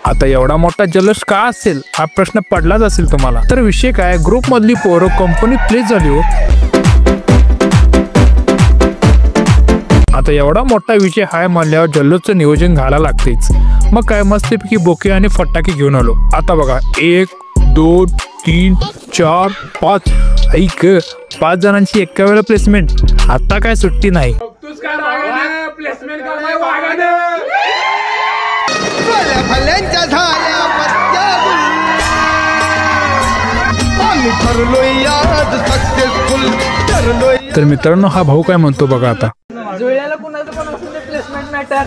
आता एवढा मोठा जल्लोष का असेल हा प्रश्न पडलाच असेल तुम्हाला. तर विषय काय, ग्रुप मधली पोरं कंपनीत प्लेस झाली हो. आता एवढा मोठा विषय हाय म्हणल्यावर जल्लोषचं नियोजन घालायला लागतेच. मग काय मस्तपैकी बोके आणि फटाके घेऊन आलो. आता बघा 1 2 3 4 5 ऐक 5 जणांची एका वेळेला प्लेसमेंट. आता काय सुट्टी नाही. तर मित्रांनो हा भाऊ काय म्हणतो बघा. आता जुळल्याला कुणाचं पण असून ते प्लेसमेंट मॅटर.